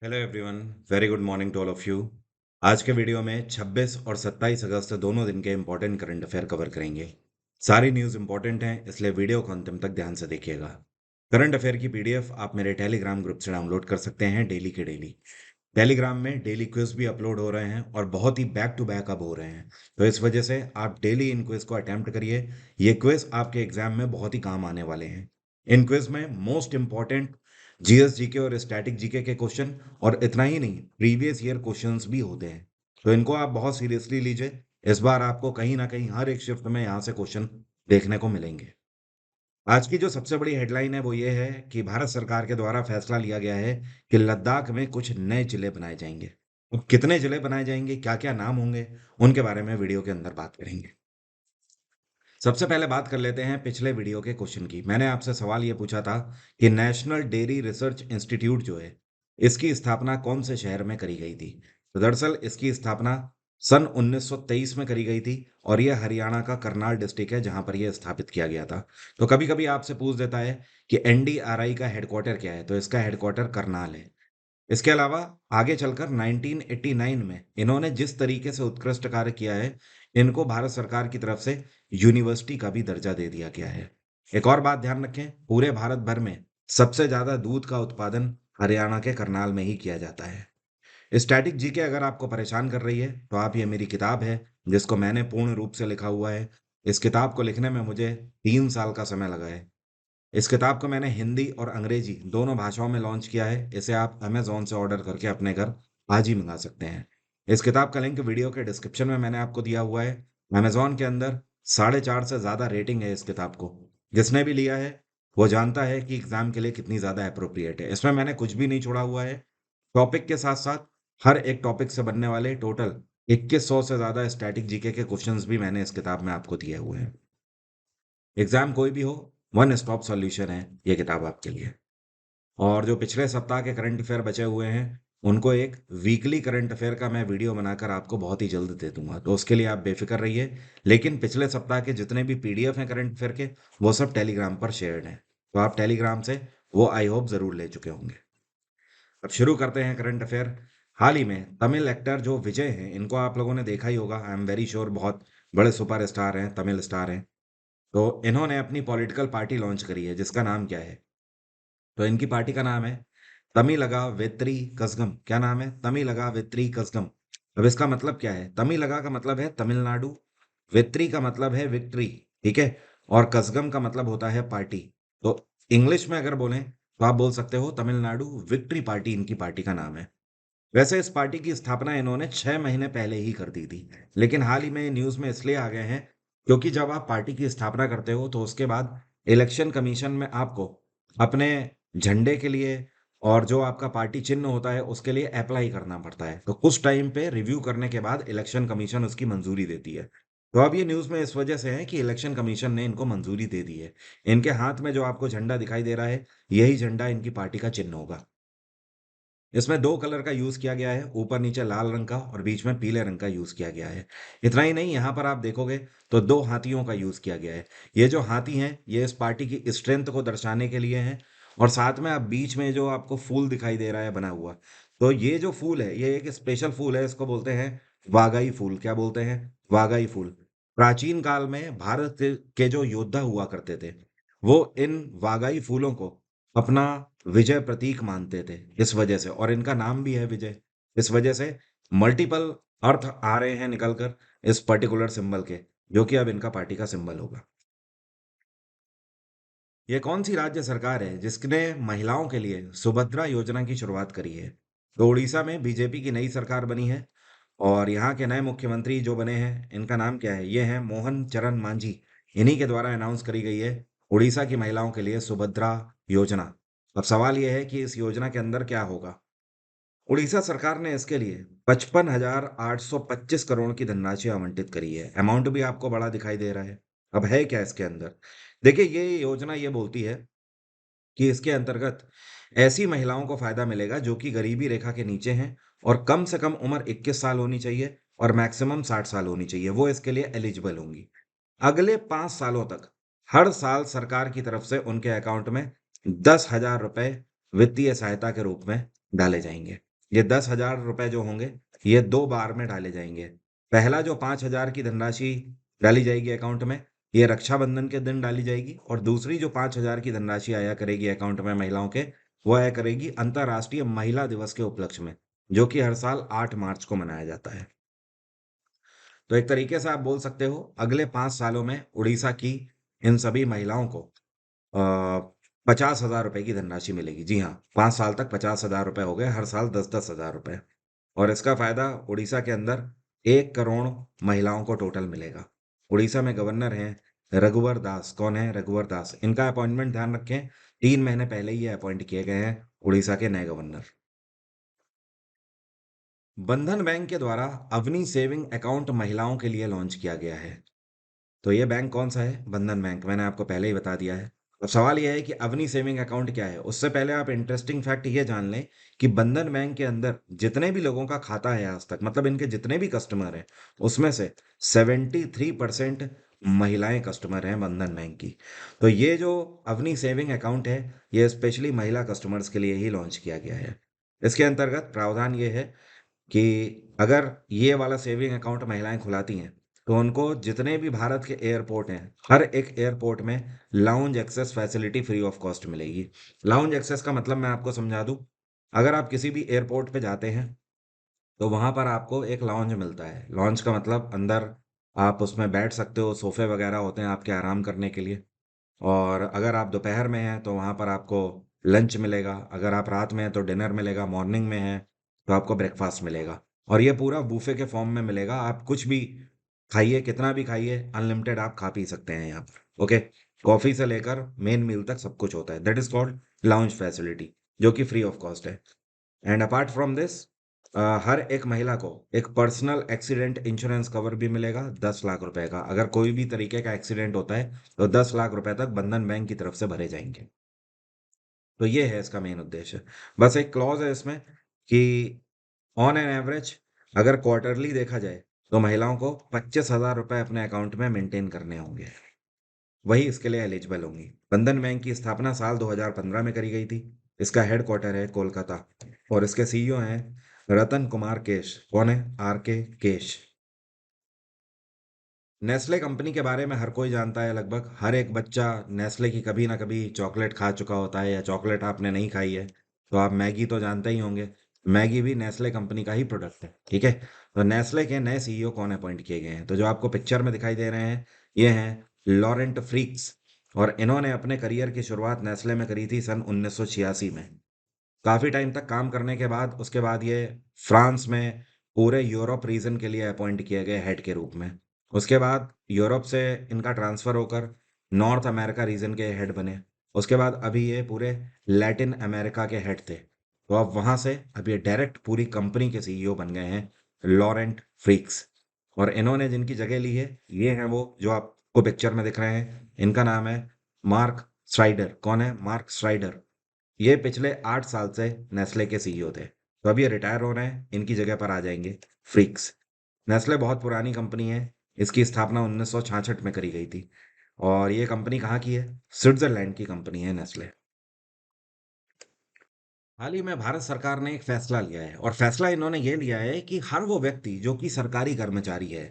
Hello everyone, very good morning to all of you. आज के video में 26 और 27 अगस्त दोनों दिन के इंपॉर्टेंट करंट अफेयर कवर करेंगे। सारी न्यूज़ इंपॉर्टेंट हैं, इसलिए वीडियो को अंतिम तक ध्यान से देखिएगा। करंट अफेयर की पीडीएफ आप मेरे टेलीग्राम ग्रुप से डाउनलोड कर सकते हैं डेली के डेली। टेलीग्राम में डेली क्विज भी अपलोड हो रहे हैं और बहुत ही बैक टू बैक अब हो रहे हैं, तो इस वजह से आप डेली इन क्विज को अटेम्प्ट करिए। ये क्विज आपके एग्जाम में बहुत ही काम आने वाले हैं। इन क्विज में मोस्ट इंपॉर्टेंट जीएस जीके और स्टैटिक जीके के क्वेश्चन, और इतना ही नहीं, प्रीवियस ईयर क्वेश्चंस भी होते हैं। तो इनको आप बहुत सीरियसली लीजिए। इस बार आपको कहीं ना कहीं हर एक शिफ्ट में यहाँ से क्वेश्चन देखने को मिलेंगे। आज की जो सबसे बड़ी हेडलाइन है वो ये है कि भारत सरकार के द्वारा फैसला लिया गया है कि लद्दाख में कुछ नए जिले बनाए जाएंगे। अब कितने जिले बनाए जाएंगे, क्या क्या नाम होंगे, उनके बारे में वीडियो के अंदर बात करेंगे। सबसे पहले बात कर लेते हैं पिछले वीडियो के क्वेश्चन की। मैंने आपसे सवाल ये पूछा था कि नेशनल डेयरी रिसर्च इंस्टीट्यूट जो है, इसकी स्थापना कौन से शहर में करी गई थी। तो दरअसल इसकी स्थापना सन 1923 में करी गई थी, और यह हरियाणा का करनाल डिस्ट्रिक्ट है जहां पर यह स्थापित किया गया था। तो कभी कभी आपसे पूछ देता है कि एनडीआरआई का हेडक्वार्टर क्या है, तो इसका हेडक्वार्टर करनाल है। इसके अलावा आगे चलकर 1989 में इन्होंने जिस तरीके से उत्कृष्ट कार्य किया है, इनको भारत सरकार की तरफ से यूनिवर्सिटी का भी दर्जा दे दिया गया है। एक और बात ध्यान रखें, पूरे भारत भर में सबसे ज्यादा दूध का उत्पादन हरियाणा के करनाल में ही किया जाता है। स्टैटिक जीके अगर आपको परेशान कर रही है, तो आप, ये मेरी किताब है जिसको मैंने पूर्ण रूप से लिखा हुआ है। इस किताब को लिखने में मुझे 3 साल का समय लगा है। इस किताब को मैंने हिंदी और अंग्रेजी दोनों भाषाओं में लॉन्च किया है। इसे आप अमेज़न से ऑर्डर करके अपने घर आज ही मंगा सकते हैं। इस किताब का लिंक वीडियो के डिस्क्रिप्शन में मैंने आपको दिया हुआ है। अमेज़न के अंदर 4.5 से ज़्यादा रेटिंग है इस किताब को। जिसने भी लिया है वो जानता है कि एग्ज़ाम के लिए कितनी ज़्यादा अप्रोप्रिएट है। इसमें मैंने कुछ भी नहीं छोड़ा हुआ है। टॉपिक के साथ-साथ हर एक टॉपिक से बनने वाले टोटल 2100 से ज़्यादा स्टैटिक जीके के क्वेश्चंस भी मैंने इस किताब में आपको दिए हुए हैं। एग्ज़ाम कोई भी हो, वन स्टॉप सॉल्यूशन है ये किताब आपके लिए। और जो पिछले सप्ताह के करंट अफेयर बचे हुए हैं, उनको एक वीकली करंट अफेयर का मैं वीडियो बनाकर आपको बहुत ही जल्द दे दूंगा, तो उसके लिए आप बेफिक्र रहिए। लेकिन पिछले सप्ताह के जितने भी पीडीएफ हैं करंट अफेयर के, वो सब टेलीग्राम पर शेयर्ड हैं, तो आप टेलीग्राम से वो आई होप ज़रूर ले चुके होंगे। अब शुरू करते हैं करंट अफेयर। हाल ही में तमिल एक्टर जो विजय हैं, इनको आप लोगों ने देखा ही होगा, आई एम वेरी श्योर, बहुत बड़े सुपर स्टार हैं, तमिल स्टार हैं। तो इन्होंने अपनी पॉलिटिकल पार्टी लॉन्च करी है जिसका नाम क्या है। तो इनकी पार्टी का नाम है तमिलगा वेत्री कज़गम। क्या नाम है? तमिलगा वेत्री कज़गम। अब इसका मतलब क्या है? तमिलगा का मतलब है तमिलनाडु, वेत्री का मतलब है विक्ट्री, ठीक है, और कज़गम का मतलब होता है पार्टी। तो इंग्लिश में अगर बोलें तो आप बोल सकते हो तमिलनाडु विक्ट्री पार्टी इनकी पार्टी का नाम है। वैसे इस पार्टी की स्थापना इन्होंने 6 महीने पहले ही कर दी थी, लेकिन हाल ही में न्यूज़ में इसलिए आ गए हैं क्योंकि जब आप पार्टी की स्थापना करते हो तो उसके बाद इलेक्शन कमीशन में आपको अपने झंडे के लिए और जो आपका पार्टी चिन्ह होता है उसके लिए अप्लाई करना पड़ता है। तो कुछ टाइम पे रिव्यू करने के बाद इलेक्शन कमीशन उसकी मंजूरी देती है। तो अब ये न्यूज़ में इस वजह से है कि इलेक्शन कमीशन ने इनको मंजूरी दे दी है। इनके हाथ में जो आपको झंडा दिखाई दे रहा है, यही झंडा इनकी पार्टी का चिन्ह होगा। इसमें 2 कलर का यूज़ किया गया है, ऊपर-नीचे लाल रंग का और बीच में पीले रंग का यूज़ किया गया है। इतना ही नहीं, यहाँ पर आप देखोगे तो 2 हाथियों का यूज़ किया गया है। ये जो हाथी हैं, ये इस पार्टी की स्ट्रेंथ को दर्शाने के लिए हैं, और साथ में आप बीच में जो आपको फूल दिखाई दे रहा है बना हुआ, तो ये जो फूल है, ये एक स्पेशल फूल है, इसको बोलते हैं वागाई फूल। क्या बोलते हैं? वागाई फूल। प्राचीन काल में भारत के जो योद्धा हुआ करते थे, वो इन वागाई फूलों को अपना विजय प्रतीक मानते थे, इस वजह से, और इनका नाम भी है विजय। इस वजह से मल्टीपल अर्थ आ रहे हैं निकल कर इस पर्टिकुलर सिंबल के, जो कि अब इनका पार्टी का सिंबल होगा। ये कौन सी राज्य सरकार है जिसने महिलाओं के लिए सुभद्रा योजना की शुरुआत करी है? तो उड़ीसा में बीजेपी की नई सरकार बनी है, और यहाँ के नए मुख्यमंत्री जो बने हैं, इनका नाम क्या है? ये है मोहन चरण मांझी। इन्हीं के द्वारा अनाउंस करी गई है उड़ीसा की महिलाओं के लिए सुभद्रा योजना। अब सवाल यह है कि इस योजना के अंदर क्या होगा। उड़ीसा सरकार ने इसके लिए 55,825 करोड़ की धनराशि आवंटित करी है। अमाउंट भी आपको बड़ा दिखाई दे रहा है। अब है क्या इसके अंदर? देखिए, ये योजना ये बोलती है कि इसके अंतर्गत ऐसी महिलाओं को फायदा मिलेगा जो कि गरीबी रेखा के नीचे हैं, और कम से कम उम्र 21 साल होनी चाहिए और मैक्सिमम 60 साल होनी चाहिए, वो इसके लिए एलिजिबल होंगी। अगले 5 सालों तक हर साल सरकार की तरफ से उनके अकाउंट में 10,000 रुपए वित्तीय सहायता के रूप में डाले जाएंगे। ये 10,000 रुपए जो होंगे ये 2 बार में डाले जाएंगे। पहला जो 5,000 की धनराशि डाली जाएगी अकाउंट में, ये रक्षाबंधन के दिन डाली जाएगी, और दूसरी जो 5,000 की धनराशि आया करेगी अकाउंट में महिलाओं के, वो आया करेगी अंतर्राष्ट्रीय महिला दिवस के उपलक्ष्य में, जो कि हर साल 8 मार्च को मनाया जाता है। तो एक तरीके से आप बोल सकते हो अगले 5 सालों में उड़ीसा की इन सभी महिलाओं को 50,000 रुपए की धनराशि मिलेगी। जी हाँ, 5 साल तक 50,000 रुपए हो गए, हर साल 10-10 हजार रुपए। और इसका फायदा उड़ीसा के अंदर 1 करोड़ महिलाओं को टोटल मिलेगा। उड़ीसा में गवर्नर हैं रघुवर दास। कौन है? रघुवर दास। इनका अपॉइंटमेंट ध्यान रखें, 3 महीने पहले ही ये अपॉइंट किए गए हैं उड़ीसा के नए गवर्नर। बंधन बैंक के द्वारा अवनी सेविंग अकाउंट महिलाओं के लिए लॉन्च किया गया है। तो ये बैंक कौन सा है? बंधन बैंक। मैंने आपको पहले ही बता दिया है। अब सवाल यह है कि अवनी सेविंग अकाउंट क्या है। उससे पहले आप इंटरेस्टिंग फैक्ट ये जान लें कि बंधन बैंक के अंदर जितने भी लोगों का खाता है आज तक, मतलब इनके जितने भी कस्टमर हैं, उसमें से 73% महिलाएं कस्टमर हैं बंधन बैंक की। तो ये जो अवनी सेविंग अकाउंट है, ये स्पेशली महिला कस्टमर्स के लिए ही लॉन्च किया गया है। इसके अंतर्गत प्रावधान ये है कि अगर ये वाला सेविंग अकाउंट महिलाएं खुलाती हैं, तो उनको जितने भी भारत के एयरपोर्ट हैं, हर एक एयरपोर्ट में lounge access facility free of cost मिलेगी। लाउंज एक्सेस का मतलब मैं आपको समझा दूं। अगर आप किसी भी एयरपोर्ट पे जाते हैं, तो वहां पर आपको एक लॉन्ज मिलता है। लॉन्ज का मतलब अंदर आप उसमें बैठ सकते हो, सोफे वगैरह होते हैं आपके आराम करने के लिए। और अगर आप दोपहर में हैं तो वहाँ पर आपको लंच मिलेगा, अगर आप रात में हैं तो डिनर मिलेगा, मॉर्निंग में हैं तो आपको ब्रेकफास्ट मिलेगा। और ये पूरा बूफे के फॉर्म में मिलेगा। आप कुछ भी खाइए, कितना भी खाइए, अनलिमिटेड आप खा पी सकते हैं यहाँ पर। ओके, कॉफ़ी से लेकर मेन मील तक सब कुछ होता है। That is called lounge facility, जो कि फ्री ऑफ कॉस्ट है। एंड अपार्ट फ्रॉम दिस, हर एक महिला को एक पर्सनल एक्सीडेंट इंश्योरेंस कवर भी मिलेगा 10 लाख रुपए का। अगर कोई भी तरीके का एक्सीडेंट होता है तो 10 लाख रुपए तक बंधन बैंक की तरफ से भरे जाएंगे। तो ये है इसका मेन उद्देश्य। बस एक क्लॉज है इसमें कि ऑन एन एवरेज अगर क्वार्टरली देखा जाए, तो महिलाओं को 25,000 रुपए अपने अकाउंट में मेंटेन करने होंगे, वही इसके लिए एलिजिबल होंगी। बंधन बैंक की स्थापना साल 2015 में करी गई थी। इसका हेडक्वार्टर है कोलकाता, और इसके सीईओ हैं रतन कुमार केश। कौन है? आर के केश। नेस्ले कंपनी के बारे में हर कोई जानता है। लगभग हर एक बच्चा नेस्ले की कभी ना कभी चॉकलेट खा चुका होता है, या चॉकलेट आपने नहीं खाई है तो आप मैगी तो जानते ही होंगे। मैगी भी नेस्ले कंपनी का ही प्रोडक्ट है, ठीक है। तो नेस्ले के नए सीईओ कौन अपॉइंट किए गए हैं? तो जो आपको पिक्चर में दिखाई दे रहे हैं, ये हैं लॉरेंट फ्रीक्स। और इन्होंने अपने करियर की शुरुआत नेस्ले में करी थी सन 1986 में। काफ़ी टाइम तक काम करने के बाद उसके बाद ये फ्रांस में पूरे यूरोप रीजन के लिए अपॉइंट किए गए हेड के रूप में। उसके बाद यूरोप से इनका ट्रांसफ़र होकर नॉर्थ अमेरिका रीजन के हेड बने। उसके बाद अभी ये पूरे लैटिन अमेरिका के हेड थे। तो अब वहाँ से अब ये डायरेक्ट पूरी कंपनी के सीईओ बन गए हैं, लॉरेंट फ्रीक्स। और इन्होंने जिनकी जगह ली है, ये हैं वो जो आपको पिक्चर में दिख रहे हैं। इनका नाम है मार्क स्ट्राइडर। कौन है? Mark strider. ये पिछले 8 साल से नेस्ले के सीईओ थे। तो अब ये रिटायर हो रहे हैं, इनकी जगह पर आ जाएंगे फ्रीक्स। नेस्ले बहुत पुरानी कंपनी है। इसकी स्थापना 1966 में करी गई थी। और ये कंपनी कहाँ की है? स्विट्जरलैंड की कंपनी है नेस्ले। हाल ही में भारत सरकार ने एक फैसला लिया है, और फैसला इन्होंने ये लिया है कि हर वो व्यक्ति जो कि सरकारी कर्मचारी है,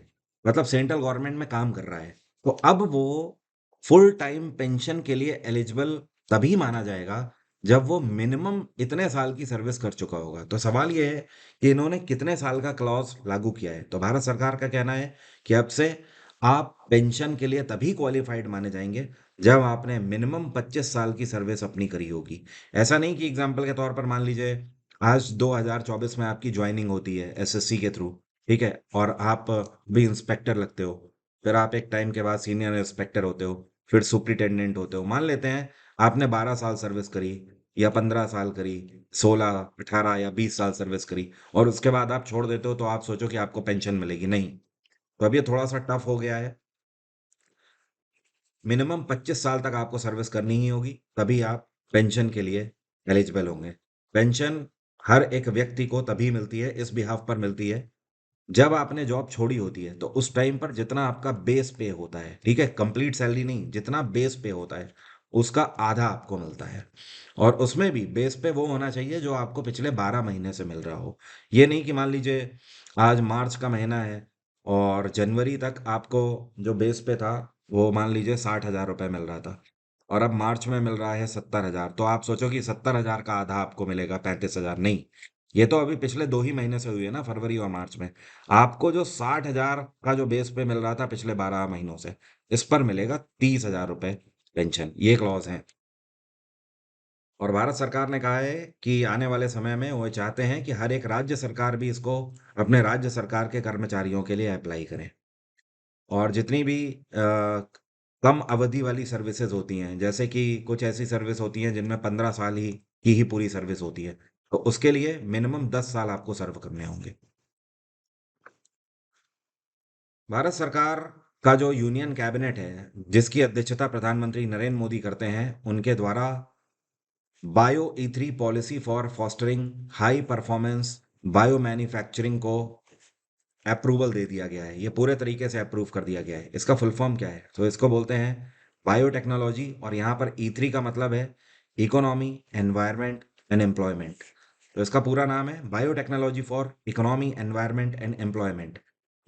मतलब सेंट्रल गवर्नमेंट में काम कर रहा है, तो अब वो फुल टाइम पेंशन के लिए एलिजिबल तभी माना जाएगा जब वो मिनिमम इतने साल की सर्विस कर चुका होगा। तो सवाल ये है कि इन्होंने कितने साल का क्लॉज लागू किया है। तो भारत सरकार का कहना है कि अब से आप पेंशन के लिए तभी क्वालिफाइड माने जाएंगे जब आपने मिनिमम 25 साल की सर्विस अपनी करी होगी। ऐसा नहीं कि एग्जाम्पल के तौर पर मान लीजिए आज 2024 में आपकी ज्वाइनिंग होती है एसएससी के थ्रू, ठीक है, और आप भी इंस्पेक्टर लगते हो, फिर आप एक टाइम के बाद सीनियर इंस्पेक्टर होते हो, फिर सुप्रिटेंडेंट होते हो। मान लेते हैं आपने 12 साल सर्विस करी, या 15 साल करी, 16, 18 या 20 साल सर्विस करी, और उसके बाद आप छोड़ देते हो, तो आप सोचो कि आपको पेंशन मिलेगी? नहीं। तो अब ये थोड़ा सा टफ हो गया है। मिनिमम 25 साल तक आपको सर्विस करनी ही होगी, तभी आप पेंशन के लिए एलिजिबल होंगे। पेंशन हर एक व्यक्ति को तभी मिलती है, इस बिहाफ पर मिलती है, जब आपने जॉब छोड़ी होती है। तो उस टाइम पर जितना आपका बेस पे होता है, ठीक है, कंप्लीट सैलरी नहीं, जितना बेस पे होता है, उसका आधा आपको मिलता है। और उसमें भी बेस पे वो होना चाहिए जो आपको पिछले 12 महीने से मिल रहा हो। ये नहीं कि मान लीजिए आज मार्च का महीना है और जनवरी तक आपको जो बेस पे था वो मान लीजिए 60,000 रुपये मिल रहा था, और अब मार्च में मिल रहा है 70,000, तो आप सोचो कि 70,000 का आधा आपको मिलेगा 35,000, नहीं। ये तो अभी पिछले 2 ही महीने से हुई है ना, फरवरी और मार्च में। आपको जो 60,000 का जो बेस पे मिल रहा था पिछले 12 महीनों से, इस पर मिलेगा 30,000 रुपये पेंशन। ये क्लॉज है। और भारत सरकार ने कहा है कि आने वाले समय में वो चाहते हैं कि हर एक राज्य सरकार भी इसको अपने राज्य सरकार के कर्मचारियों के लिए अप्लाई करें। और जितनी भी कम अवधि वाली सर्विसेज होती हैं, जैसे कि कुछ ऐसी सर्विस होती हैं जिनमें 15 साल की ही पूरी सर्विस होती है, तो उसके लिए मिनिमम 10 साल आपको सर्व करने होंगे। भारत सरकार का जो यूनियन कैबिनेट है, जिसकी अध्यक्षता प्रधानमंत्री नरेंद्र मोदी करते हैं, उनके द्वारा bio ई3 policy for fostering high performance bio manufacturing को अप्रूवल दे दिया गया है। ये पूरे तरीके से अप्रूव कर दिया गया है। इसका फुल फॉर्म क्या है? तो इसको बोलते हैं बायोटेक्नोलॉजी, और यहाँ पर ई3 का मतलब है इकोनॉमी, एनवायरनमेंट एंड एम्प्लॉयमेंट। तो इसका पूरा नाम है biotechnology for economy, environment and employment.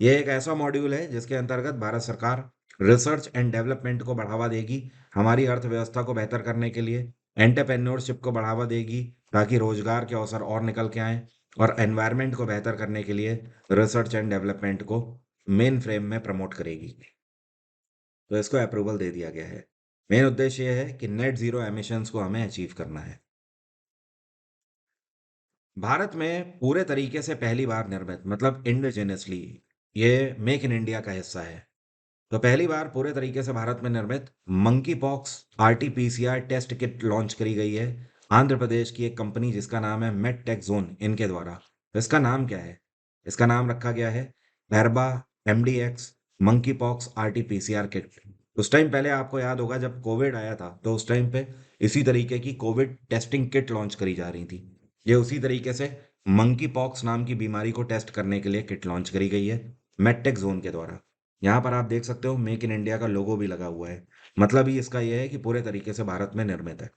ये एक ऐसा मॉड्यूल है जिसके अंतर्गत भारत सरकार रिसर्च एंड डेवलपमेंट को बढ़ावा देगी, हमारी अर्थव्यवस्था को बेहतर करने के लिए एंटरप्रेन्योरशिप को बढ़ावा देगी ताकि रोजगार के अवसर और निकल के आएँ, और एनवायरनमेंट को बेहतर करने के लिए रिसर्च एंड डेवलपमेंट को मेन फ्रेम में प्रमोट करेगी। तो इसको अप्रूवल दे दिया गया है। मेन उद्देश्य ये है कि नेट जीरो एमिशंस को हमें अचीव करना है। भारत में पूरे तरीके से पहली बार निर्मित, मतलब इंडिजिनसली, ये मेक इन इंडिया का हिस्सा है। तो पहली बार पूरे तरीके से भारत में निर्मित monkey pox RTPCR test kit launch करी गई है आंध्र प्रदेश की एक कंपनी जिसका नाम है मेडटेक जोन, इनके द्वारा। तो इसका नाम क्या है? इसका नाम रखा गया है Erba MDX monkey pox RTPCR kit. उस टाइम पहले आपको याद होगा जब कोविड आया था, तो उस टाइम पे इसी तरीके की कोविड टेस्टिंग किट लॉन्च करी जा रही थी। ये उसी तरीके से मंकी पॉक्स नाम की बीमारी को टेस्ट करने के लिए किट लॉन्च करी गई है मेडटेक जोन के द्वारा। यहाँ पर आप देख सकते हो मेक इन इंडिया का लोगो भी लगा हुआ है। मतलब ही इसका यह है कि पूरे तरीके से भारत में निर्मित है।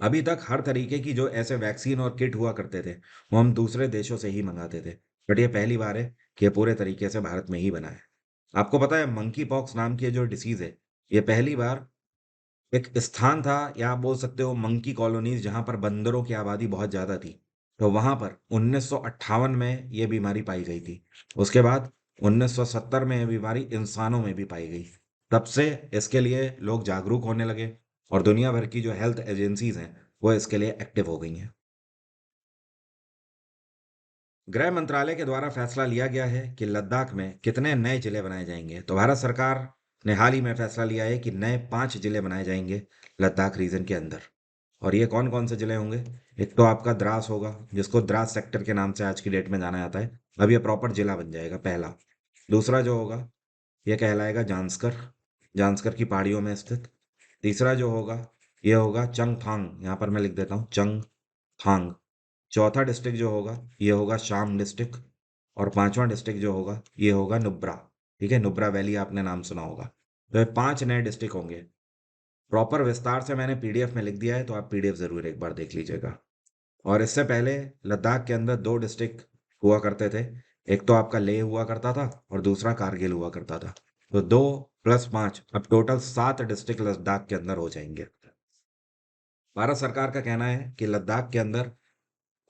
अभी तक हर तरीके की जो ऐसे वैक्सीन और किट हुआ करते थे, वो हम दूसरे देशों से ही मंगाते थे। बट ये पहली बार है कि ये पूरे तरीके से भारत में ही बना है। आपको पता है मंकी पॉक्स नाम की ये जो डिसीज है, ये पहली बार एक स्थान था, या आप बोल सकते हो मंकी कॉलोनीज, जहां पर बंदरों की आबादी बहुत ज्यादा थी। तो वहां पर 1958 में ये बीमारी पाई गई थी। उसके बाद 1970 में ये बीमारी इंसानों में भी पाई गई। तब से इसके लिए लोग जागरूक होने लगे, और दुनिया भर की जो हेल्थ एजेंसीज हैं वो इसके लिए एक्टिव हो गई हैं। गृह मंत्रालय के द्वारा फैसला लिया गया है कि लद्दाख में कितने नए जिले बनाए जाएंगे। तो भारत सरकार ने हाल ही में फैसला लिया है कि नए 5 जिले बनाए जाएंगे लद्दाख रीजन के अंदर। और ये कौन कौन से जिले होंगे? एक तो आपका द्रास होगा, जिसको द्रास सेक्टर के नाम से आज की डेट में जाना जाता है। अब ये प्रॉपर जिला बन जाएगा, पहला। दूसरा जो होगा, ये कहलाएगा जांस्कर, जांस्कर की पहाड़ियों में स्थित। तीसरा जो होगा, ये होगा चंगथांग, यहाँ पर मैं लिख देता हूँ चंगथांग। चौथा डिस्ट्रिक्ट जो होगा, ये होगा शाम डिस्ट्रिक्ट। और पांचवा डिस्ट्रिक्ट जो होगा, ये होगा नुब्रा। ठीक है, नुब्रा वैली आपने नाम सुना होगा। तो ये 5 नए डिस्ट्रिक्ट होंगे। प्रॉपर विस्तार से मैंने पीडीएफ में लिख दिया है, तो आप पीडीएफ जरूर एक बार देख लीजिएगा। और इससे पहले लद्दाख के अंदर 2 डिस्ट्रिक्ट हुआ करते थे। एक तो आपका लेह हुआ करता था, और दूसरा कारगिल हुआ करता था। तो 2 + 5, अब टोटल 7 डिस्ट्रिक्ट लद्दाख के अंदर हो जाएंगे। भारत सरकार का कहना है कि लद्दाख के अंदर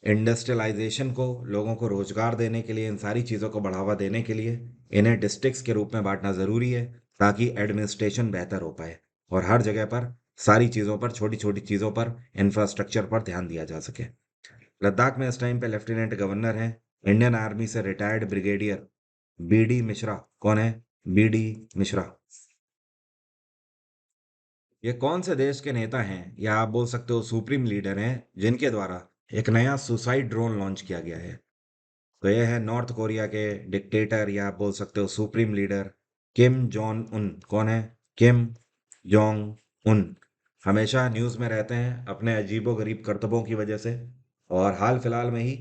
इंडस्ट्रियलाइजेशन को, लोगों को रोजगार देने के लिए, इन सारी चीज़ों को बढ़ावा देने के लिए इन्हें डिस्ट्रिक्ट्स के रूप में बांटना ज़रूरी है, ताकि एडमिनिस्ट्रेशन बेहतर हो पाए और हर जगह पर सारी चीज़ों पर, छोटी छोटी चीज़ों पर, इंफ्रास्ट्रक्चर पर ध्यान दिया जा सके। लद्दाख में इस टाइम पे लेफ्टिनेंट गवर्नर हैं इंडियन आर्मी से रिटायर्ड ब्रिगेडियर बीडी मिश्रा। कौन है? बीडी मिश्रा। ये कौन से देश के नेता हैं, या आप बोल सकते हो सुप्रीम लीडर हैं, जिनके द्वारा एक नया सुसाइड ड्रोन लॉन्च किया गया है? तो यह है नॉर्थ कोरिया के डिक्टेटर, या आप बोल सकते हो supreme leader, Kim Jong Un. कौन है? Kim Jong Un. हमेशा न्यूज़ में रहते हैं अपने अजीबोगरीब करतबों की वजह से, और हाल फिलहाल में ही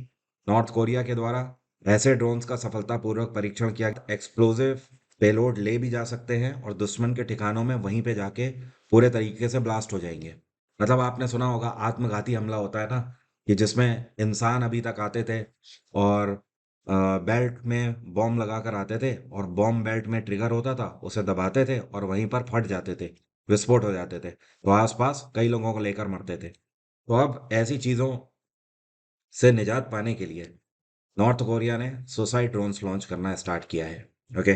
नॉर्थ कोरिया के द्वारा ऐसे ड्रोन्स का सफलतापूर्वक परीक्षण किया, एक्सप्लोसिव पेलोड ले भी जा सकते हैं और दुश्मन के ठिकानों में वहीं पे जाके पूरे तरीके से ब्लास्ट हो जाएंगे। मतलब आपने सुना होगा आत्मघाती हमला होता है ना, कि जिसमें इंसान अभी तक आते थे और बेल्ट में बॉम्ब लगा कर आते थे और बॉम्ब बेल्ट में ट्रिगर होता था, उसे दबाते थे और वहीं पर फट जाते थे, विस्फोट हो जाते थे, तो आसपास कई लोगों को लेकर मरते थे। तो अब ऐसी चीज़ों से निजात पाने के लिए नॉर्थ कोरिया ने सुसाइड ड्रोन्स लॉन्च करना स्टार्ट किया है। ओके।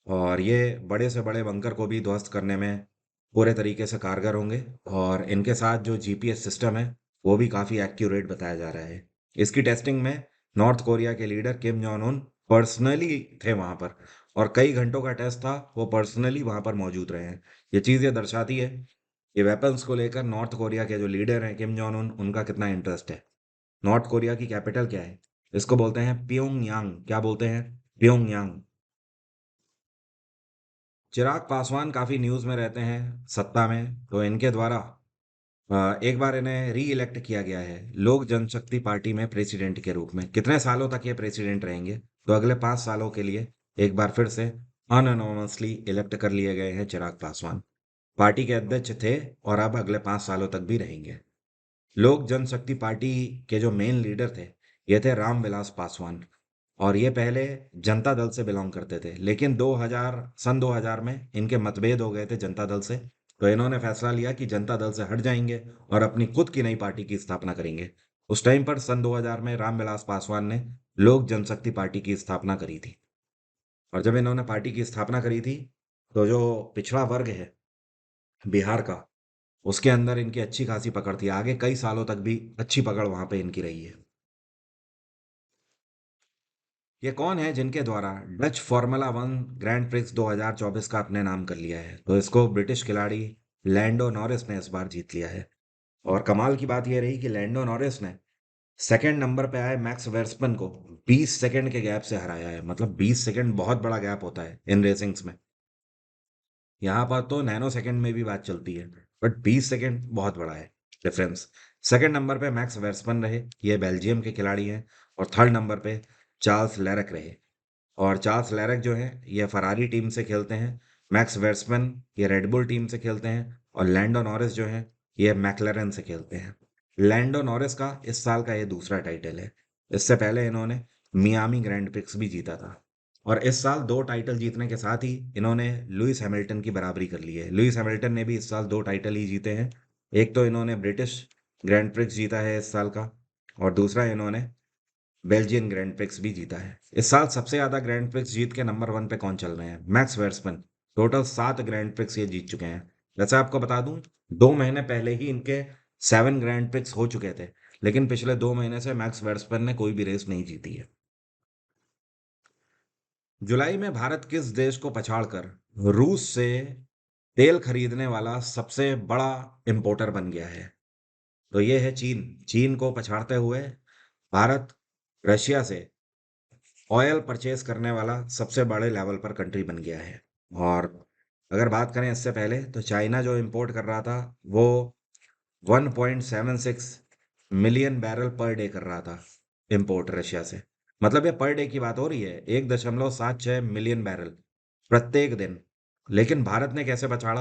और ये बड़े से बड़े बंकर को भी ध्वस्त करने में पूरे तरीके से कारगर होंगे। और इनके साथ जो जीपीएस सिस्टम है वो भी काफ़ी एक्यूरेट बताया जा रहा है। इसकी टेस्टिंग में नॉर्थ कोरिया के leader Kim Jong Un personally थे वहाँ पर, और कई घंटों का टेस्ट था, वो पर्सनली वहाँ पर मौजूद रहे हैं। ये चीज़ ये दर्शाती है कि वेपन्स को लेकर नॉर्थ कोरिया के जो लीडर हैं किम जोंग उन, उनका कितना इंटरेस्ट है। नॉर्थ कोरिया की कैपिटल क्या है? इसको बोलते हैं प्योंगयांग। क्या बोलते हैं? प्योंगयांग। चिराग पासवान काफ़ी न्यूज़ में रहते हैं सत्ता में, तो इनके द्वारा एक बार इन्हें री इलेक्ट किया गया है लोक जनशक्ति पार्टी में प्रेसिडेंट के रूप में। कितने सालों तक ये प्रेसिडेंट रहेंगे? तो अगले 5 सालों के लिए एक बार फिर से अनअनोमसली इलेक्ट कर लिए गए हैं चिराग पासवान। पार्टी के अध्यक्ष थे और अब अगले 5 सालों तक भी रहेंगे। लोक जनशक्ति पार्टी के जो मेन लीडर थे ये थे रामविलास पासवान, और ये पहले जनता दल से बिलोंग करते थे, लेकिन 2000 में इनके मतभेद हो गए थे जनता दल से। तो इन्होंने फैसला लिया कि जनता दल से हट जाएंगे और अपनी खुद की नई पार्टी की स्थापना करेंगे। उस टाइम पर सन 2000 में रामविलास पासवान ने लोक जनशक्ति पार्टी की स्थापना करी थी। और जब इन्होंने पार्टी की स्थापना करी थी तो जो पिछड़ा वर्ग है बिहार का, उसके अंदर इनकी अच्छी खासी पकड़ थी। आगे कई सालों तक भी अच्छी पकड़ वहां पे इनकी रही है। ये कौन है जिनके द्वारा Dutch formula one grand prix 2024 का अपने नाम कर लिया है? तो इसको ब्रिटिश खिलाड़ी लैंडो नॉरिस ने इस बार जीत लिया है। और कमाल की बात यह रही कि लैंडो नॉरिस ने सेकंड नंबर पे आए मैक्स वेर्स्टन को 20 सेकंड के गैप से हराया है। मतलब 20 सेकंड बहुत बड़ा गैप होता है इन रेसिंग्स में। यहाँ पर तो नैनो सेकंड में भी बात चलती है, बट 20 सेकंड बहुत बड़ा है डिफरेंस। सेकंड नंबर पे मैक्स वेर्स्टन रहे, ये बेल्जियम के खिलाड़ी हैं। और थर्ड नंबर पे चार्ल्स लेरक रहे। और चार्ल्स लेरक जो है ये फरारी टीम से खेलते हैं। मैक्स वेर्स्टन ये रेडबुल टीम से खेलते हैं। और लैंडो नॉरिस जो है ये मैकलैरेन से खेलते हैं। लैंडो नॉरिस का इस साल का ये दूसरा टाइटल है। इससे पहले इन्होंने मियामी ग्रैंड प्रिक्स भी जीता था। और इस साल 2 टाइटल जीतने के साथ ही इन्होंने लुइस हैमिल्टन की बराबरी कर ली है। लुइस हैमिल्टन ने भी इस साल 2 टाइटल ही जीते हैं। एक तो इन्होंने ब्रिटिश ग्रैंड प्रिक्स जीता है इस साल का, और दूसरा इन्होंने बेल्जियन ग्रैंड प्रिक्स भी जीता है। इस साल सबसे ज्यादा ग्रैंड प्रिक्स जीत के नंबर 1 पे कौन चल रहे हैं? मैक्स वेर्स्टन। टोटल 7 ग्रैंड प्रिक्स ये जीत चुके हैं। वैसे आपको बता दूं, 2 महीने पहले ही इनके 7 ग्रैंड प्रिक्स हो चुके थे, लेकिन पिछले 2 महीने से मैक्स वेर्स्टन ने कोई भी रेस नहीं जीती है। जुलाई में भारत किस देश को पछाड़कर रूस से तेल खरीदने वाला सबसे बड़ा इंपोर्टर बन गया है? तो ये है चीन। चीन को पछाड़ते हुए भारत रशिया से ऑयल परचेज करने वाला सबसे बड़े लेवल पर कंट्री बन गया है। और अगर बात करें इससे पहले, तो चाइना जो इंपोर्ट कर रहा था वो 1.76 मिलियन बैरल पर डे कर रहा था इंपोर्ट रशिया से। मतलब ये पर डे की बात हो रही है, 1.76 मिलियन बैरल प्रत्येक दिन। लेकिन भारत ने कैसे बचाड़ा?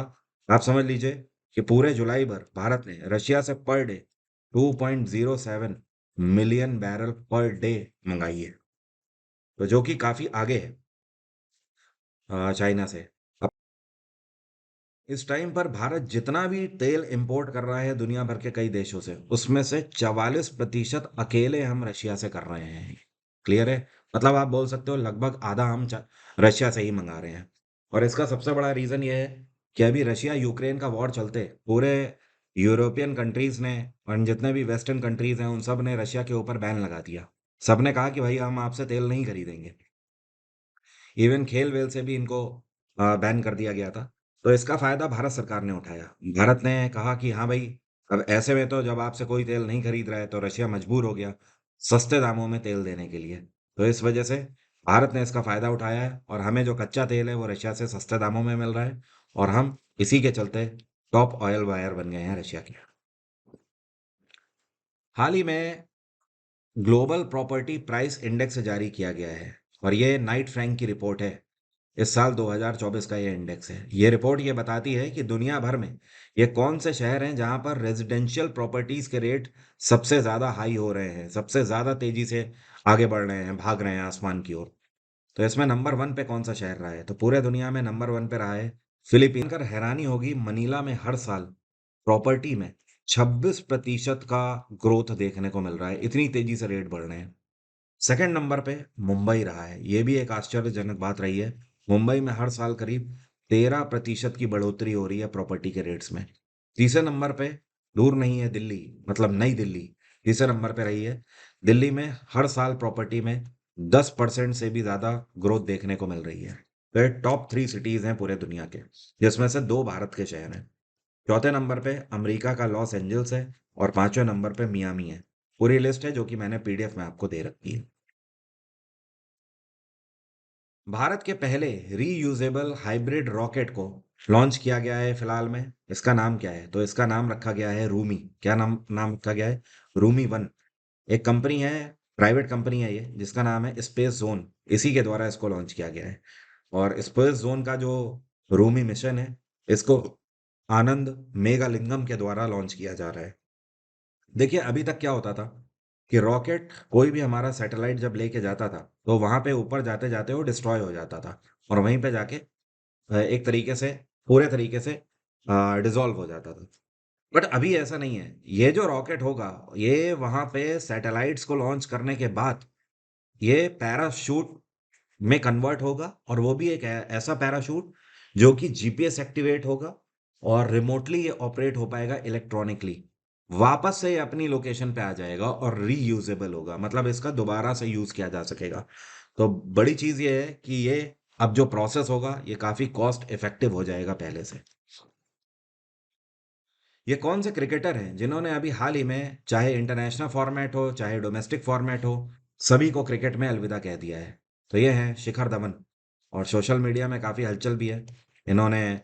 आप समझ लीजिए कि पूरे जुलाई भर भारत ने रशिया से per day 2.07 million barrel per day मंगाई है, तो जो कि काफी आगे है चाइना से। अब इस टाइम पर भारत जितना भी तेल इंपोर्ट कर रहा है दुनिया भर के कई देशों से, उसमें से 44% अकेले हम रशिया से कर रहे हैं। क्लियर है? मतलब आप बोल सकते हो लगभग आधा हम रशिया से ही मंगा रहे हैं। और इसका सबसे बड़ा रीजन ये है कि अभी रशिया यूक्रेन का वॉर चलते पूरे यूरोपियन कंट्रीज ने और जितने भी वेस्टर्न कंट्रीज हैं उन सब ने रशिया के ऊपर बैन लगा दिया। सब ने कहा कि भाई हम आपसे तेल नहीं खरीदेंगे। इवन खेल वेल से भी इनको बैन कर दिया गया था। तो इसका फायदा भारत सरकार ने उठाया। भारत ने कहा कि हाँ भाई, अब ऐसे में तो जब आपसे कोई तेल नहीं खरीद रहा है तो रशिया मजबूर हो गया सस्ते दामों में तेल देने के लिए। तो इस वजह से भारत ने इसका फायदा उठाया है और हमें जो कच्चा तेल है वो रशिया से सस्ते दामों में मिल रहा है। और हम इसी के चलते टॉप ऑयल बायर बन गए हैं रशिया के। हाल ही में ग्लोबल प्रॉपर्टी प्राइस इंडेक्स जारी किया गया है, और ये नाइट फ्रैंक की रिपोर्ट है। इस साल 2024 का ये इंडेक्स है। ये रिपोर्ट ये बताती है कि दुनिया भर में ये कौन से शहर हैं जहां पर रेजिडेंशियल प्रॉपर्टीज के रेट सबसे ज्यादा हाई हो रहे हैं, सबसे ज्यादा तेजी से आगे बढ़ रहे हैं, भाग रहे हैं आसमान की ओर। तो इसमें नंबर वन पे कौन सा शहर रहा है? तो पूरे दुनिया में नंबर वन पे रहा है फिलीपीन। कर हैरानी होगी, मनीला में हर साल प्रॉपर्टी में 26% का ग्रोथ देखने को मिल रहा है, इतनी तेजी से रेट बढ़ रहे हैं। सेकंड नंबर पे मुंबई रहा है। ये भी एक आश्चर्यजनक बात रही है। मुंबई में हर साल करीब 13% की बढ़ोतरी हो रही है प्रॉपर्टी के रेट्स में। तीसरे नंबर पे दूर नहीं है दिल्ली, मतलब नई दिल्ली तीसरे नंबर पे रही है। दिल्ली में हर साल प्रॉपर्टी में 10% से भी ज्यादा ग्रोथ देखने को मिल रही है। तो ये टॉप 3 सिटीज हैं पूरे दुनिया के, जिसमें से 2 भारत के शहर हैं। चौथे नंबर पे अमेरिका का लॉस एंजल्स है और पांचवें नंबर पे मियामी है। पूरी लिस्ट है जो कि मैंने पीडीएफ में आपको दे रखी है। भारत के पहले रीयूजेबल हाइब्रिड रॉकेट को लॉन्च किया गया है फिलहाल में। इसका नाम क्या है? तो इसका नाम रखा गया है रूमी। क्या नाम नाम रखा गया है? रूमी वन। एक कंपनी है, प्राइवेट कंपनी है ये, जिसका नाम है स्पेस जोन। इसी के द्वारा इसको लॉन्च किया गया है। और स्पेस जोन का जो रूमी मिशन है, इसको आनंद मेघालिंगम के द्वारा लॉन्च किया जा रहा है। देखिए, अभी तक क्या होता था कि रॉकेट कोई भी हमारा सैटेलाइट जब लेके जाता था, तो वहां पे ऊपर जाते जाते वो डिस्ट्रॉय हो जाता था और वहीं पे जाके एक तरीके से, पूरे तरीके से डिसॉल्व हो जाता था। बट अभी ऐसा नहीं है। ये जो रॉकेट होगा, ये वहां पे सैटेलाइट्स को लॉन्च करने के बाद ये पैराशूट में कन्वर्ट होगा, और वो भी एक ऐसा पैराशूट जो कि जीपीएस एक्टिवेट होगा और रिमोटली ये ऑपरेट हो पाएगा इलेक्ट्रॉनिकली। वापस से ये अपनी लोकेशन पे आ जाएगा और रीयूजेबल होगा, मतलब इसका दोबारा से यूज किया जा सकेगा। तो बड़ी चीज ये है कि ये अब जो प्रोसेस होगा ये काफी कॉस्ट इफेक्टिव हो जाएगा पहले से। ये कौन से क्रिकेटर हैं जिन्होंने अभी हाल ही में, चाहे इंटरनेशनल फॉर्मेट हो चाहे डोमेस्टिक फॉर्मेट हो, सभी को क्रिकेट में अलविदा कह दिया है? तो ये हैं शिखर धवन। और सोशल मीडिया में काफ़ी हलचल भी है। इन्होंने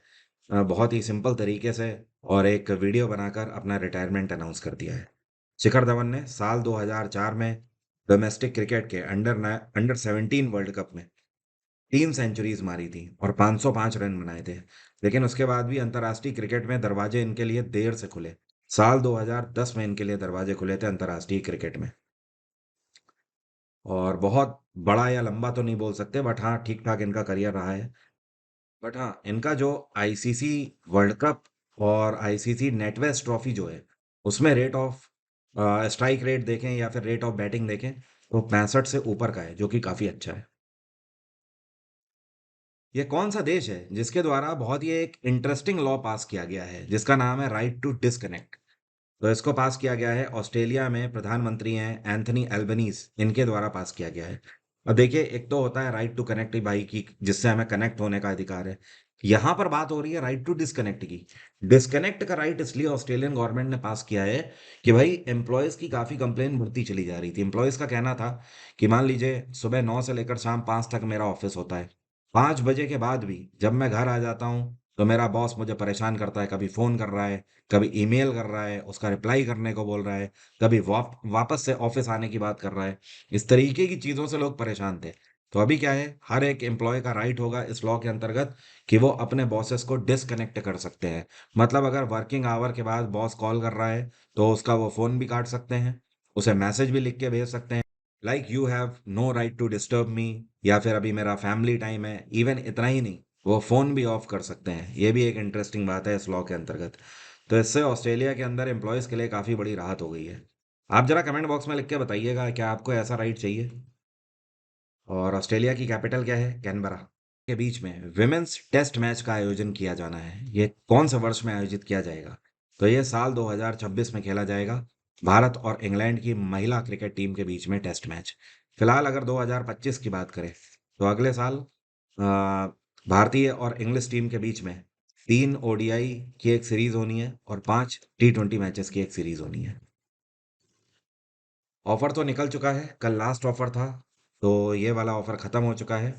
बहुत ही सिंपल तरीके से और एक वीडियो बनाकर अपना रिटायरमेंट अनाउंस कर दिया है। शिखर धवन ने साल 2004 में डोमेस्टिक क्रिकेट के अंडर 17 वर्ल्ड कप में 3 सेंचुरीज मारी थी और 505 रन बनाए थे। लेकिन उसके बाद भी अंतर्राष्ट्रीय क्रिकेट में दरवाजे इनके लिए देर से खुले। साल 2010 में इनके लिए दरवाजे खुले थे अंतर्राष्ट्रीय क्रिकेट में। और बहुत बड़ा या लंबा तो नहीं बोल सकते, बट हाँ, ठीक ठाक इनका करियर रहा है। बट हाँ, इनका जो आईसीसी वर्ल्ड कप और आईसीसी नेटवेस्ट ट्रॉफी जो है, उसमें रेट ऑफ स्ट्राइक रेट देखें या फिर रेट ऑफ बैटिंग देखें, तो 65 से ऊपर का है, जो कि काफी अच्छा है। ये कौन सा देश है जिसके द्वारा बहुत ही एक इंटरेस्टिंग लॉ पास किया गया है, जिसका नाम है राइट टू डिस्कनेक्ट? तो इसको पास किया गया है ऑस्ट्रेलिया में, प्रधानमंत्री हैं एंथनी एल्बनीज, इनके द्वारा पास किया गया है। अब देखिए, एक तो होता है राइट टू कनेक्ट भाई की, जिससे हमें कनेक्ट होने का अधिकार है। यहाँ पर बात हो रही है राइट टू डिस्कनेक्ट की। डिस्कनेक्ट का राइट इसलिए ऑस्ट्रेलियन गवर्नमेंट ने पास किया है कि भाई एम्प्लॉयज की काफी कंप्लेन बढ़ती चली जा रही थी। एम्प्लॉयज का कहना था कि मान लीजिए सुबह 9 से लेकर शाम 5 तक मेरा ऑफिस होता है। 5 बजे के बाद भी जब मैं घर आ जाता हूँ, तो मेरा बॉस मुझे परेशान करता है, कभी फोन कर रहा है, कभी ईमेल कर रहा है, उसका रिप्लाई करने को बोल रहा है, कभी वापस से ऑफिस आने की बात कर रहा है। इस तरीके की चीज़ों से लोग परेशान थे। तो अभी क्या है, हर एक एम्प्लॉय का राइट होगा इस लॉ के अंतर्गत कि वो अपने बॉसेस को डिसकनेक्ट कर सकते हैं। मतलब अगर वर्किंग आवर के बाद बॉस कॉल कर रहा है, तो उसका वो फ़ोन भी काट सकते हैं, उसे मैसेज भी लिख के भेज सकते हैं, like you have no right to disturb me, या फिर अभी मेरा फैमिली टाइम है। इवन इतना ही नहीं, वो फ़ोन भी ऑफ कर सकते हैं। ये भी एक इंटरेस्टिंग बात है इस लॉ के अंतर्गत। तो इससे ऑस्ट्रेलिया के अंदर एम्प्लॉयज़ के लिए काफ़ी बड़ी राहत हो गई है। आप ज़रा कमेंट बॉक्स में लिख के बताइएगा, क्या आपको ऐसा राइट चाहिए? और ऑस्ट्रेलिया की कैपिटल क्या है? कैनबरा। के बीच में विमेंस टेस्ट मैच का आयोजन किया जाना है। ये कौन से वर्ष में आयोजित किया जाएगा? तो ये साल 2026 में खेला जाएगा। भारत और इंग्लैंड की महिला क्रिकेट टीम के बीच में टेस्ट मैच। फिलहाल अगर 2025 की बात करें, तो अगले साल भारतीय और इंग्लिश टीम के बीच में 3 ओडीआई की एक सीरीज होनी है और 5 T20 मैचेस की एक सीरीज होनी है। ऑफर तो निकल चुका है, कल लास्ट ऑफर था, तो ये वाला ऑफर ख़त्म हो चुका है।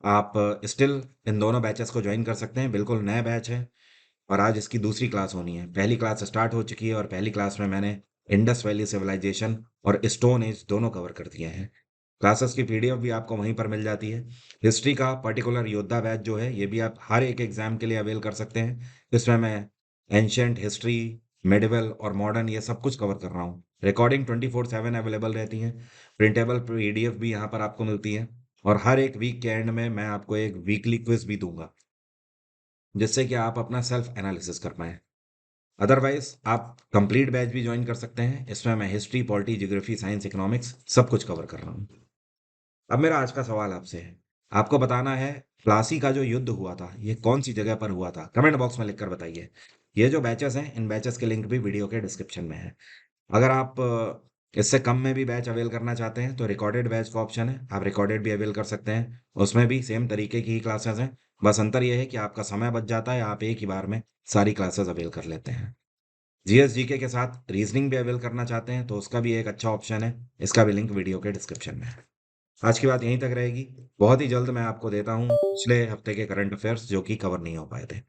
आप स्टिल इन दोनों बैचेस को ज्वाइन कर सकते हैं, बिल्कुल नए बैच है। और आज इसकी दूसरी क्लास होनी है। पहली क्लास स्टार्ट हो चुकी है और पहली क्लास में मैंने इंडस वैली सिविलाइजेशन और स्टोन एज दोनों कवर कर दिए हैं। क्लासेस की पीडीएफ भी आपको वहीं पर मिल जाती है। हिस्ट्री का पर्टिकुलर योद्धा बैच जो है, ये भी आप हर एक एग्जाम के लिए अवेल कर सकते हैं। इसमें मैं एंशियंट हिस्ट्री, मेडिवल और मॉडर्न ये सब कुछ कवर कर रहा हूँ। रिकॉर्डिंग 24/7 अवेलेबल रहती है। प्रिंटेबल पीडीएफ भी यहाँ पर आपको मिलती है। और हर एक वीक के एंड में मैं आपको एक वीकली क्विज भी दूंगा, जिससे कि आप अपना सेल्फ एनालिसिस कर पाएं। अदरवाइज आप कंप्लीट बैच भी ज्वाइन कर सकते हैं। इसमें मैं history, polity, geography, science, economics सब कुछ कवर कर रहा हूँ। अब मेरा आज का सवाल आपसे है, आपको बताना है प्लासी का जो युद्ध हुआ था ये कौन सी जगह पर हुआ था। कमेंट बॉक्स में लिखकर बताइए। ये जो बैचेस हैं, इन बैचेस के लिंक भी वीडियो के डिस्क्रिप्शन में है। अगर आप इससे कम में भी बैच अवेल करना चाहते हैं तो रिकॉर्डेड बैच का ऑप्शन है, आप रिकॉर्डेड भी अवेल कर सकते हैं। उसमें भी सेम तरीके की ही क्लासेस हैं, बस अंतर यह है कि आपका समय बच जाता है, आप एक ही बार में सारी क्लासेस अवेल कर लेते हैं। जीएस जीके के साथ रीजनिंग भी अवेल करना चाहते हैं तो उसका भी एक अच्छा ऑप्शन है, इसका भी लिंक वीडियो के डिस्क्रिप्शन में है। आज की बात यहीं तक रहेगी। बहुत ही जल्द मैं आपको देता हूँ पिछले हफ्ते के करंट अफेयर्स जो कि कवर नहीं हो पाए थे।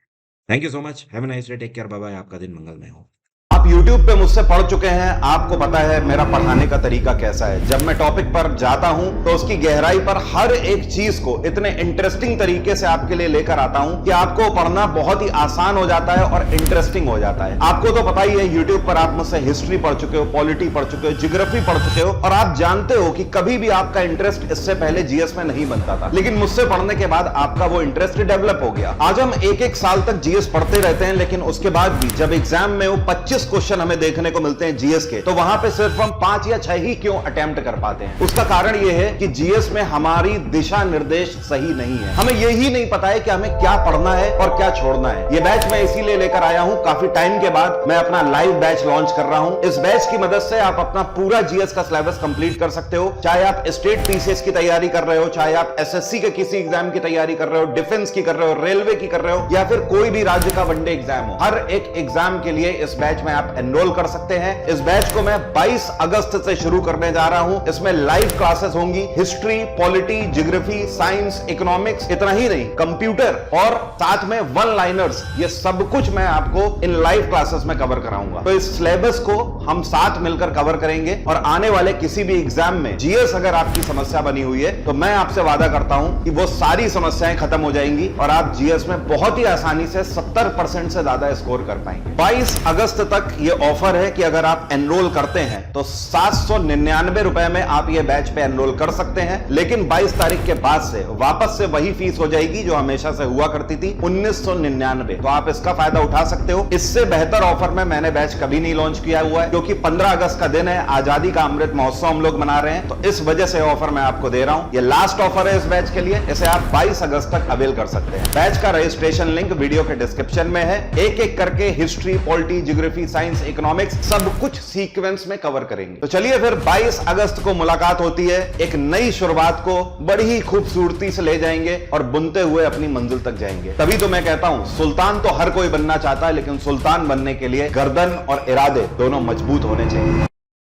Thank you so much. Have a nice day. Take care. Bye bye. आपका दिन मंगलमय हो। आप YouTube पे मुझसे पढ़ चुके हैं, आपको पता है मेरा पढ़ाने का तरीका कैसा है। जब मैं टॉपिक पर जाता हूं तो उसकी गहराई पर हर एक चीज को इतने इंटरेस्टिंग तरीके से आपके लिए लेकर आता हूं कि आपको पढ़ना बहुत ही आसान हो जाता है और इंटरेस्टिंग हो जाता है। आपको तो पता ही है, YouTube पर आप मुझसे हिस्ट्री पढ़ चुके हो, पॉलिटी पढ़ चुके हो, ज्योग्राफी पढ़ चुके हो और आप जानते हो कि कभी भी आपका इंटरेस्ट इससे पहले जीएस में नहीं बनता था, लेकिन मुझसे पढ़ने के बाद आपका वो इंटरेस्ट डेवलप हो गया। आज हम एक एक साल तक जीएस पढ़ते रहते हैं, लेकिन उसके बाद भी जब एग्जाम में वो 25 क्वेश्चन हमें देखने को मिलते हैं जीएस के, तो वहां पे सिर्फ हम 5 या 6 ही क्यों अटेम्प्ट कर पाते हैं। उसका कारण यह है कि जीएस में हमारी दिशा निर्देश सही नहीं है। हमें यही नहीं पता है कि हमें क्या पढ़ना है और क्या छोड़ना है। ये बैच मैं इसीलिए लेकर आया हूं, काफी टाइम के बाद मैं अपना लाइव बैच लॉन्च कर रहा हूं। इस बैच की मदद से आप अपना पूरा जीएस का सिलेबस कंप्लीट कर सकते हो, चाहे आप स्टेट पीसीएस की तैयारी कर रहे हो, चाहे आप एसएससी के किसी एग्जाम की तैयारी कर रहे हो, डिफेंस की कर रहे हो, रेलवे की कर रहे हो, या फिर कोई भी राज्य का वनडे एग्जाम हो। हर एक एग्जाम के लिए इस बैच में आप एनरोल कर सकते हैं। इस बैच को मैं 22 अगस्त से शुरू करने जा रहा हूं। इसमें लाइव क्लासेस होंगी, history, polity, geography, science, economics, इतना ही नहीं, कंप्यूटर और साथ में वन लाइनर्स, ये सब कुछ मैं आपको इन लाइव क्लासेस में कवर कराऊंगा। तो इस सिलेबस को हम साथ मिलकर कवर करेंगे और आने वाले किसी भी एग्जाम में जीएस अगर आपकी समस्या बनी हुई है तो मैं आपसे वादा करता हूं कि वो सारी समस्याएं खत्म हो जाएंगी और आप जीएस में बहुत ही आसानी से 70% से ज्यादा स्कोर कर पाएंगे। 22 अगस्त तक ये ऑफर है कि अगर आप एनरोल करते हैं तो 799 रुपए में आप ये बैच पे एनरोल कर सकते हैं, लेकिन 22 तारीख के बाद से वापस से वही फीस हो जाएगी जो हमेशा से हुआ करती थी, 1999। तो आप इसका फायदा उठा सकते हो। इससे बेहतर ऑफर में मैंने बैच कभी नहीं लॉन्च किया हुआ है, क्योंकि 15 अगस्त का दिन है, आजादी का अमृत महोत्सव हम लोग मना रहे हैं, तो इस वजह से ऑफर मैं आपको दे रहा हूं। ये लास्ट ऑफर है इस बैच के लिए, इसे आप 22 अगस्त तक अवेल कर सकते हैं। बैच का रजिस्ट्रेशन लिंक वीडियो के डिस्क्रिप्शन में है। एक एक करके history, polity, geography, science, economics सब कुछ सीक्वेंस में कवर करेंगे। तो चलिए फिर 22 अगस्त को मुलाकात होती है। एक नई शुरुआत को बड़ी ही खूबसूरती से ले जाएंगे और बुनते हुए अपनी मंजिल तक जाएंगे। तभी तो मैं कहता हूं, सुल्तान तो हर कोई बनना चाहता है, लेकिन सुल्तान बनने के लिए गर्दन और इरादे दोनों मजबूत होने चाहिए।